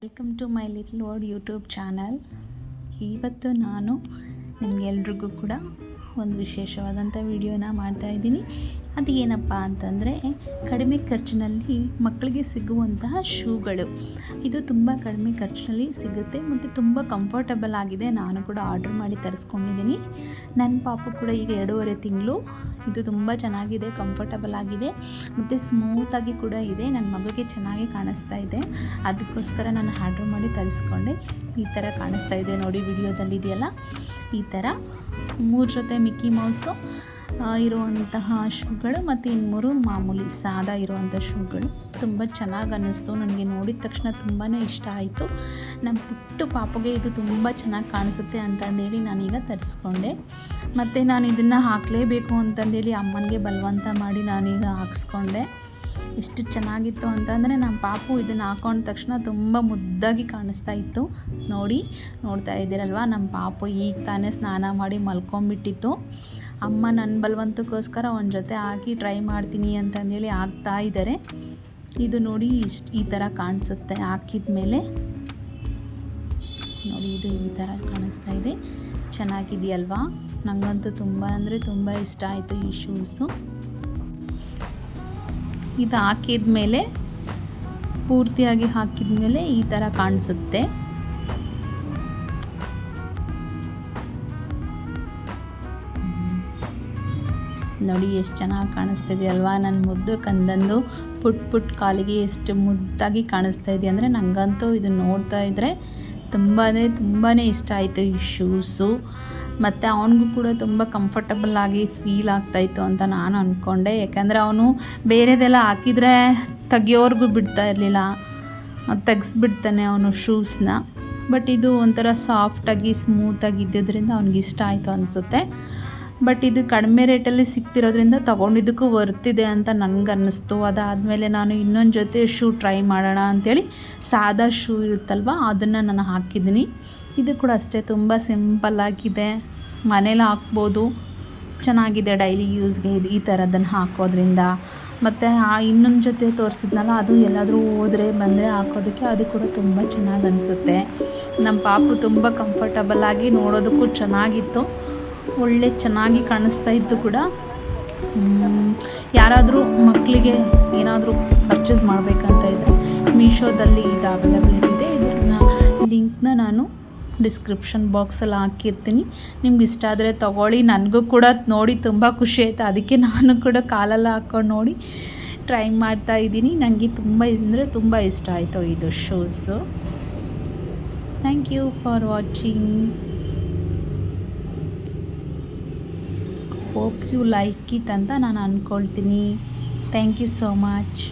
Welcome to my little world YouTube channel. ಇವತ್ತು ನಾನು ನಿಮಗೆಲ್ರಿಗೂ ಕೂಡ ಒಂದು ವಿಶೇಷವಾದಂಥ ವಿಡಿಯೋನ ಮಾಡ್ತಾಯಿದ್ದೀನಿ. ಅದು ಏನಪ್ಪ ಅಂತಂದರೆ, ಕಡಿಮೆ ಖರ್ಚಿನಲ್ಲಿ ಮಕ್ಕಳಿಗೆ ಸಿಗುವಂತಹ ಶೂಗಳು. ಇದು ತುಂಬ ಕಡಿಮೆ ಖರ್ಚಿನಲ್ಲಿ ಸಿಗುತ್ತೆ ಮತ್ತು ತುಂಬ ಕಂಫರ್ಟಬಲ್ ಆಗಿದೆ. ನಾನು ಕೂಡ ಆರ್ಡ್ರ್ ಮಾಡಿ ತರಿಸ್ಕೊಂಡಿದ್ದೀನಿ. ನನ್ನ ಪಾಪು ಕೂಡ ಈಗ 2.5 ತಿಂಗಳು. ಇದು ತುಂಬ ಚೆನ್ನಾಗಿದೆ, ಕಂಫರ್ಟಬಲ್ ಆಗಿದೆ ಮತ್ತು ಸ್ಮೂತಾಗಿ ಕೂಡ ಇದೆ. ನನ್ನ ಮಗುಗೆ ಚೆನ್ನಾಗಿ ಕಾಣಿಸ್ತಾ ಇದೆ, ಅದಕ್ಕೋಸ್ಕರ ನಾನು ಆರ್ಡ್ರ್ ಮಾಡಿ ತರಿಸ್ಕೊಂಡೆ. ಈ ಥರ ಕಾಣಿಸ್ತಾ ಇದೆ ನೋಡಿ, ವಿಡಿಯೋದಲ್ಲಿ ಇದೆಯಲ್ಲ ಈ ಥರ 3 ಜೊತೆ ಮಿಕ್ಕಿ ಮೌಸು ಇರುವಂತಹ ಶೂಗಳು ಮತ್ತು 3 ಮಾಮೂಲಿ ಸಾದಾ ಇರುವಂಥ ಶೂಗಳು. ತುಂಬ ಚೆನ್ನಾಗಿ ಅನ್ನಿಸ್ತು ನನಗೆ, ನೋಡಿದ ತಕ್ಷಣ ತುಂಬಾ ಇಷ್ಟ ಆಯಿತು. ನಮ್ಮ ಪುಟ್ಟ ಪಾಪುಗೆ ಇದು ತುಂಬ ಚೆನ್ನಾಗಿ ಕಾಣಿಸುತ್ತೆ ಅಂತಂದೇಳಿ ನಾನೀಗ ತರಿಸ್ಕೊಂಡೆ. ಮತ್ತು ನಾನು ಇದನ್ನು ಹಾಕಲೇಬೇಕು ಅಂತಂದೇಳಿ ಅಮ್ಮನಿಗೆ ಬಲವಂತ ಮಾಡಿ ನಾನೀಗ ಹಾಕ್ಸ್ಕೊಂಡೆ. ಎಷ್ಟು ಚೆನ್ನಾಗಿತ್ತು ಅಂತಂದರೆ, ನಮ್ಮ ಪಾಪು ಇದನ್ನು ಹಾಕೊಂಡ ತಕ್ಷಣ ತುಂಬ ಮುದ್ದಾಗಿ ಕಾಣಿಸ್ತಾ ಇತ್ತು. ನೋಡ್ತಾ ಇದ್ದೀರಲ್ವ, ನಮ್ಮ ಪಾಪು ಈಗ ತಾನೇ ಸ್ನಾನ ಮಾಡಿ ಮಲ್ಕೊಂಬಿಟ್ಟಿತ್ತು. ಅಮ್ಮ ನನ್ನ ಬಲವಂತಕ್ಕೋಸ್ಕರ ಒಂದು ಜೊತೆ ಹಾಕಿ ಟ್ರೈ ಮಾಡ್ತೀನಿ ಅಂತಂದೇಳಿ ಹಾಕ್ತಾ ಇದ್ದಾರೆ. ಇದು ನೋಡಿ ಈ ಥರ ಕಾಣಿಸುತ್ತೆ ಹಾಕಿದ ಮೇಲೆ. ನೋಡಿ, ಇದು ಈ ಥರ ಕಾಣಿಸ್ತಾ ಇದೆ. ಚೆನ್ನಾಗಿದೆಯಲ್ವಾ? ನನಗಂತೂ ತುಂಬ ಅಂದರೆ ತುಂಬ ಇಷ್ಟ ಆಯಿತು ಈ ಶೂಸು. ಇದು ಹಾಕಿದ ಮೇಲೆ, ಪೂರ್ತಿಯಾಗಿ ಹಾಕಿದ ಮೇಲೆ ಈ ಥರ ಕಾಣಿಸುತ್ತೆ. ನೋಡಿ ಎಷ್ಟು ಚೆನ್ನಾಗಿ ಕಾಣಿಸ್ತಿದೆ ಅಲ್ವಾ? ನನ್ನ ಮುದ್ದು ಕಂದಂದು ಪುಟ್ಟ ಕಾಲಿಗೆ ಎಷ್ಟು ಮುದ್ದಾಗಿ ಕಾಣಿಸ್ತಾ ಇದೆ ಅಂದರೆ, ನನಗಂತೂ ಇದು ನೋಡ್ತಾ ಇದ್ದರೆ ತುಂಬಾ ಇಷ್ಟ ಆಯಿತು ಈ ಶೂಸು. ಮತ್ತು ಅವನಿಗೂ ಕೂಡ ತುಂಬ ಕಂಫರ್ಟಬಲ್ ಆಗಿ ಫೀಲ್ ಆಗ್ತಾಯಿತ್ತು ಅಂತ ನಾನು ಅಂದ್ಕೊಂಡೆ. ಯಾಕಂದರೆ ಅವನು ಬೇರೆದೆಲ್ಲ ಹಾಕಿದರೆ ತೆಗಿಯೋರ್ಗೂ ಬಿಡ್ತಾ ಇರಲಿಲ್ಲ, ತೆಗೆಸ್ಬಿಡ್ತಾನೆ ಅವನು ಶೂಸ್ನ. ಬಟ್ ಇದು ಒಂಥರ ಸಾಫ್ಟಾಗಿ ಸ್ಮೂತಾಗಿ ಇದ್ದಿದ್ದರಿಂದ ಅವ್ನಿಗೆ ಇಷ್ಟ ಆಯಿತು ಅನಿಸುತ್ತೆ. ಬಟ್ ಇದು ಕಡಿಮೆ ರೇಟಲ್ಲಿ ಸಿಗ್ತಿರೋದ್ರಿಂದ ತೊಗೊಂಡಿದ್ದಕ್ಕೂ ವರ್ತಿದೆ ಅಂತ ನನಗನ್ನಿಸ್ತು. ಅದಾದಮೇಲೆ ನಾನು ಇನ್ನೊಂದು ಜೊತೆ ಶೂ ಟ್ರೈ ಮಾಡೋಣ ಅಂಥೇಳಿ ಸಾದಾ ಶೂ ಇರುತ್ತಲ್ವ, ಅದನ್ನು ನಾನು ಹಾಕಿದ್ದೀನಿ. ಇದು ಕೂಡ ಅಷ್ಟೇ, ತುಂಬ ಸಿಂಪಲ್ಲಾಗಿದೆ, ಮನೇಲಿ ಹಾಕ್ಬೋದು, ಚೆನ್ನಾಗಿದೆ ಡೈಲಿ ಯೂಸ್ಗೆ ಈ ಥರದನ್ನು ಹಾಕೋದ್ರಿಂದ. ಮತ್ತು ಇನ್ನೊಂದು ಜೊತೆ ತೋರಿಸಿದ್ನಲ್ಲ, ಅದು ಎಲ್ಲಾದರೂ ಹೋದರೆ ಬಂದರೆ ಹಾಕೋದಕ್ಕೆ ಅದು ಕೂಡ ತುಂಬ ಚೆನ್ನಾಗಿ ಅನಿಸುತ್ತೆ. ನಮ್ಮ ಪಾಪು ತುಂಬ ಕಂಫರ್ಟಬಲ್ಲಾಗಿ ನೋಡೋದಕ್ಕೂ ಚೆನ್ನಾಗಿತ್ತು, ಒಳ್ಳೆ ಚೆನ್ನಾಗಿ ಕಾಣಿಸ್ತಾ ಇತ್ತು ಕೂಡ. ಯಾರಾದರೂ ಮಕ್ಕಳಿಗೆ ಏನಾದರೂ ಪರ್ಚೇಸ್ ಮಾಡಬೇಕಂತ ಇದ್ದರೆ ಮೀಶೋದಲ್ಲಿ ಇದು ಅವೈಲಬಲ್ ಇದೆ. ಇದನ್ನು ಲಿಂಕ್ನ ನಾನು ಡಿಸ್ಕ್ರಿಪ್ಷನ್ ಬಾಕ್ಸಲ್ಲಿ ಹಾಕಿರ್ತೀನಿ. ನಿಮ್ಗೆ ಇಷ್ಟ ಆದರೆ ತೊಗೊಳ್ಳಿ. ನನಗೂ ಕೂಡ ನೋಡಿ ತುಂಬ ಖುಷಿ ಆಯಿತು, ಅದಕ್ಕೆ ನಾನು ಕೂಡ ಕಾಲೆಲ್ಲ ಹಾಕ್ಕೊಂಡು ನೋಡಿ ಟ್ರೈ ಮಾಡ್ತಾ ಇದ್ದೀನಿ. ನನಗೆ ತುಂಬ ಇಷ್ಟ ಆಯಿತು ಇದು shoes. Thank you for watching. Hope you like it ಅಂತ ನಾನು ಅಂದ್ಕೊಳ್ತೀನಿ. Thank you so much.